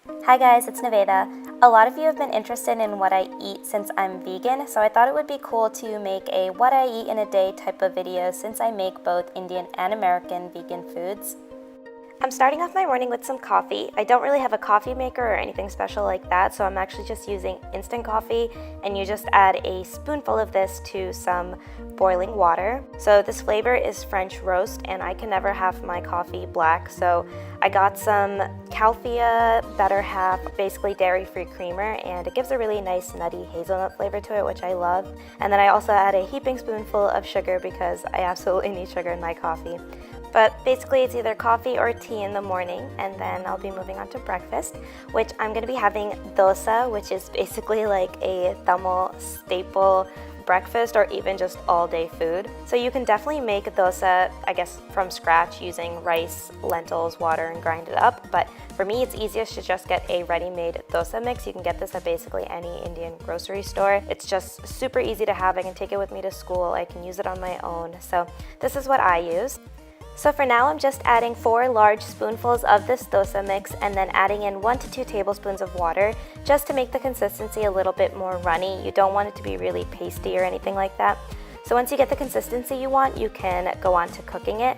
Hi guys, it's Nevada. A lot of you have been interested in what I eat since I'm vegan, so I thought it would be cool to make a what I eat in a day type of video since I make both Indian and American vegan foods. I'm starting off my morning with some coffee. I don't really have a coffee maker or anything special like that, so I'm actually just using instant coffee, and you just add a spoonful of this to some boiling water. So this flavor is French roast, and I can never have my coffee black, so I got some Calfia Better Half, basically dairy-free creamer, and it gives a really nice nutty hazelnut flavor to it, which I love. And then I also add a heaping spoonful of sugar because I absolutely need sugar in my coffee. But basically it's either coffee or tea in the morning, and then I'll be moving on to breakfast, which I'm going to be having dosa, which is basically like a Tamil staple breakfast or even just all-day food. So you can definitely make dosa, I guess, from scratch using rice, lentils, water, and grind it up. But for me, it's easiest to just get a ready-made dosa mix. You can get this at basically any Indian grocery store. It's just super easy to have. I can take it with me to school. I can use it on my own. So this is what I use. So for now, I'm just adding 4 large spoonfuls of this dosa mix and then adding in 1 to 2 tablespoons of water just to make the consistency a little bit more runny. You don't want it to be really pasty or anything like that. So once you get the consistency you want, you can go on to cooking it.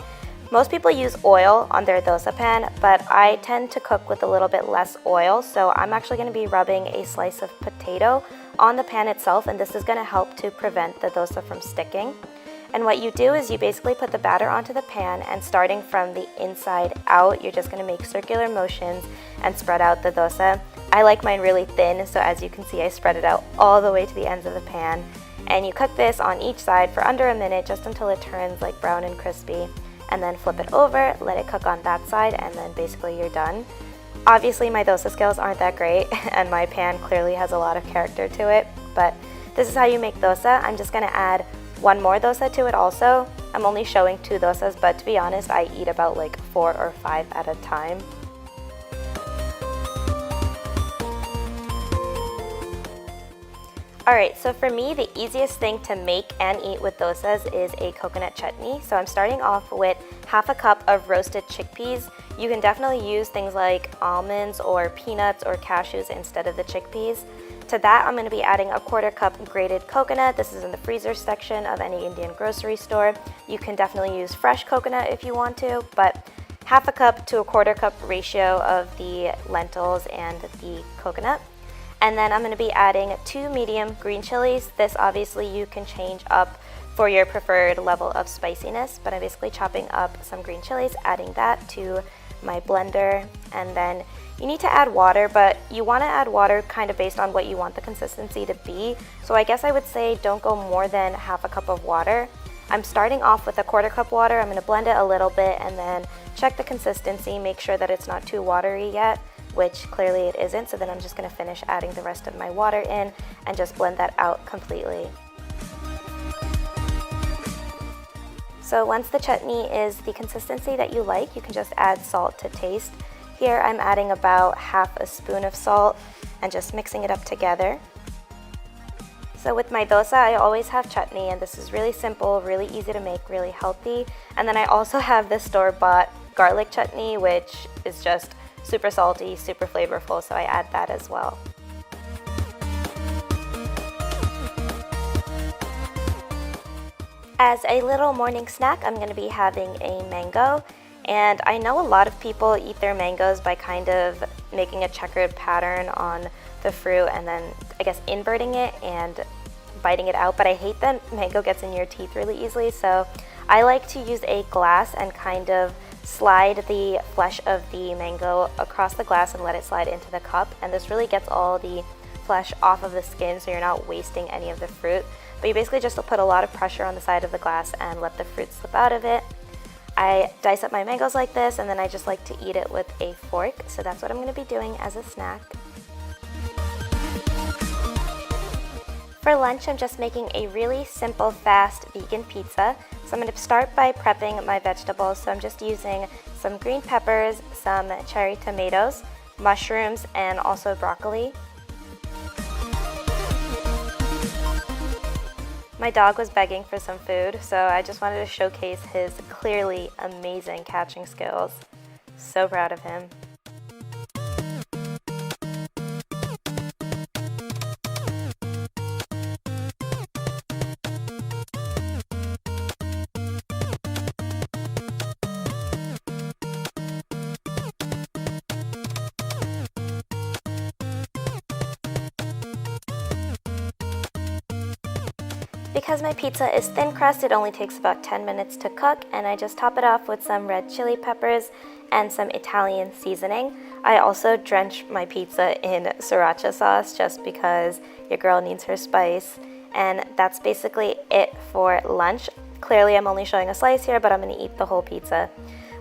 Most people use oil on their dosa pan, but I tend to cook with a little bit less oil, so I'm actually going to be rubbing a slice of potato on the pan itself, and this is going to help to prevent the dosa from sticking. And what you do is you basically put the batter onto the pan, and starting from the inside out, you're just going to make circular motions and spread out the dosa. I like mine really thin, so as you can see, I spread it out all the way to the ends of the pan. And you cook this on each side for under a minute, just until it turns like brown and crispy. And then flip it over, let it cook on that side, and then basically you're done. Obviously my dosa skills aren't that great, and my pan clearly has a lot of character to it, but this is how you make dosa. I'm just going to add 1 more dosa to it also. I'm only showing 2 dosas, but to be honest, I eat about like 4 or 5 at a time. Alright, so for me, the easiest thing to make and eat with dosas is a coconut chutney. So I'm starting off with half a cup of roasted chickpeas. You can definitely use things like almonds or peanuts or cashews instead of the chickpeas. To that, I'm going to be adding a 1/4 cup grated coconut. This is in the freezer section of any Indian grocery store. You can definitely use fresh coconut if you want to, but half a cup to a 1/4 cup ratio of the lentils and the coconut. And then I'm going to be adding 2 medium green chilies. This obviously you can change up for your preferred level of spiciness, but I'm basically chopping up some green chilies, adding that to my blender, and then you need to add water, but you want to add water kind of based on what you want the consistency to be. So I guess I would say don't go more than half a cup of water. I'm starting off with a 1/4 cup water. I'm going to blend it a little bit and then check the consistency, make sure that it's not too watery yet, which clearly it isn't. So then I'm just going to finish adding the rest of my water in and just blend that out completely. So once the chutney is the consistency that you like, you can just add salt to taste. Here I'm adding about half a spoon of salt and just mixing it up together. So with my dosa, I always have chutney, and this is really simple, really easy to make, really healthy. And then I also have the store-bought garlic chutney, which is just super salty, super flavorful, so I add that as well. As a little morning snack, I'm going to be having a mango. And I know a lot of people eat their mangoes by kind of making a checkered pattern on the fruit and then, I guess, inverting it and biting it out. But I hate that mango gets in your teeth really easily, so I like to use a glass and kind of slide the flesh of the mango across the glass and let it slide into the cup. And this really gets all the flesh off of the skin, so you're not wasting any of the fruit. But you basically just put a lot of pressure on the side of the glass and let the fruit slip out of it. I dice up my mangoes like this, and then I just like to eat it with a fork, so that's what I'm going to be doing as a snack. For lunch, I'm just making a really simple, fast vegan pizza. So I'm going to start by prepping my vegetables. So I'm just using some green peppers, some cherry tomatoes, mushrooms, and also broccoli. My dog was begging for some food, so I just wanted to showcase his clearly amazing catching skills. So proud of him. Because my pizza is thin crust, it only takes about 10 minutes to cook, and I just top it off with some red chili peppers and some Italian seasoning. I also drench my pizza in sriracha sauce just because your girl needs her spice. And that's basically it for lunch. Clearly I'm only showing a slice here, but I'm gonna eat the whole pizza.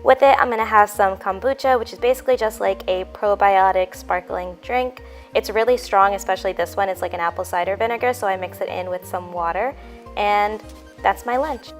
With it, I'm gonna have some kombucha, which is basically just like a probiotic sparkling drink. It's really strong, especially this one. It's like an apple cider vinegar, so I mix it in with some water, and that's my lunch.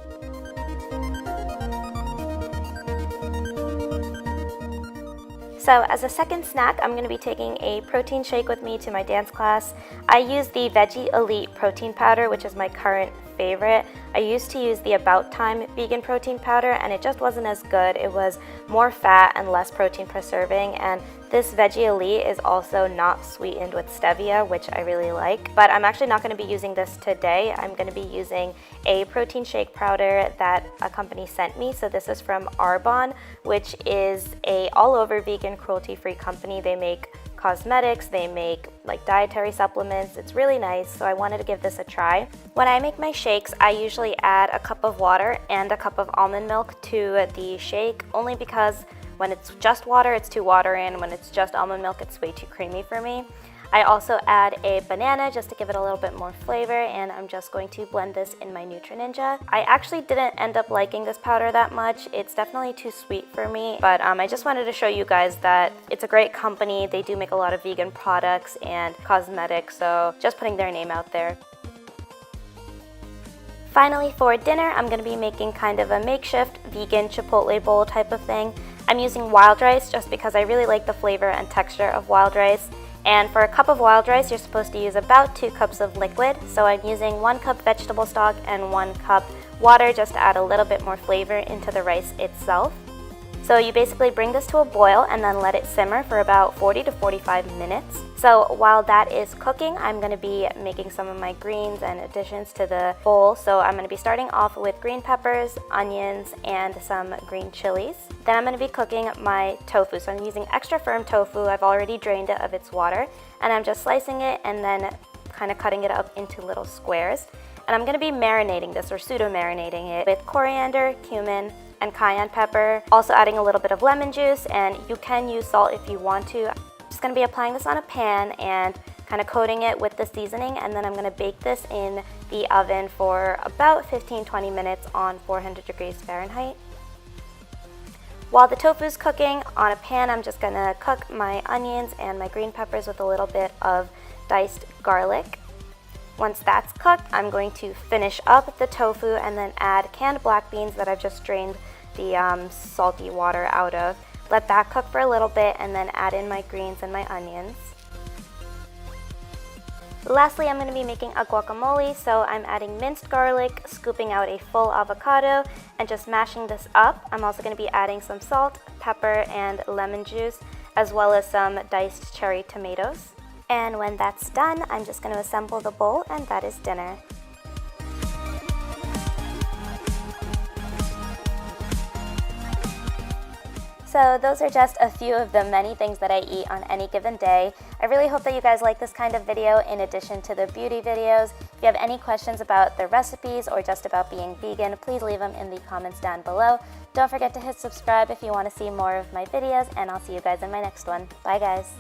So as a second snack, I'm going to be taking a protein shake with me to my dance class. I use the Veggie Elite protein powder, which is my current favorite. I used to use the About Time vegan protein powder, and it just wasn't as good. It was more fat and less protein per serving, and this Veggie Elite is also not sweetened with stevia, which I really like. But I'm actually not going to be using this today. I'm going to be using a protein shake powder that a company sent me. So this is from Arbonne, which is a all-over vegan cruelty-free company. They make cosmetics, they make like dietary supplements. It's really nice, so I wanted to give this a try. When I make my shakes, I usually add a cup of water and a cup of almond milk to the shake, only because when it's just water, it's too watery, and when it's just almond milk, it's way too creamy for me. I also add a banana just to give it a little bit more flavor, and I'm just going to blend this in my Nutri-Ninja. I actually didn't end up liking this powder that much. It's definitely too sweet for me, but I just wanted to show you guys that it's a great company. They do make a lot of vegan products and cosmetics, so just putting their name out there. Finally, for dinner, I'm going to be making kind of a makeshift vegan chipotle bowl type of thing. I'm using wild rice just because I really like the flavor and texture of wild rice. And for a cup of wild rice, you're supposed to use about 2 cups of liquid. So I'm using 1 cup vegetable stock and 1 cup water just to add a little bit more flavor into the rice itself. So you basically bring this to a boil and then let it simmer for about 40 to 45 minutes. So while that is cooking, I'm going to be making some of my greens and additions to the bowl. So I'm going to be starting off with green peppers, onions, and some green chilies. Then I'm going to be cooking my tofu. So I'm using extra firm tofu. I've already drained it of its water, and I'm just slicing it and then kind of cutting it up into little squares. And I'm going to be marinating this, or pseudo-marinating it, with coriander, cumin, and cayenne pepper, also adding a little bit of lemon juice, and you can use salt if you want to. I'm just going to be applying this on a pan and kind of coating it with the seasoning, and then I'm going to bake this in the oven for about 15-20 minutes on 400 degrees Fahrenheit. While the tofu is cooking on a pan, I'm just going to cook my onions and my green peppers with a little bit of diced garlic. Once that's cooked, I'm going to finish up the tofu and then add canned black beans that I've just drained the salty water out of. Let that cook for a little bit and then add in my greens and my onions. Lastly, I'm going to be making a guacamole, so I'm adding minced garlic, scooping out a full avocado, and just mashing this up. I'm also going to be adding some salt, pepper, and lemon juice, as well as some diced cherry tomatoes. And when that's done, I'm just going to assemble the bowl, and that is dinner. So those are just a few of the many things that I eat on any given day. I really hope that you guys like this kind of video in addition to the beauty videos. If you have any questions about the recipes or just about being vegan, please leave them in the comments down below. Don't forget to hit subscribe if you want to see more of my videos, and I'll see you guys in my next one. Bye guys!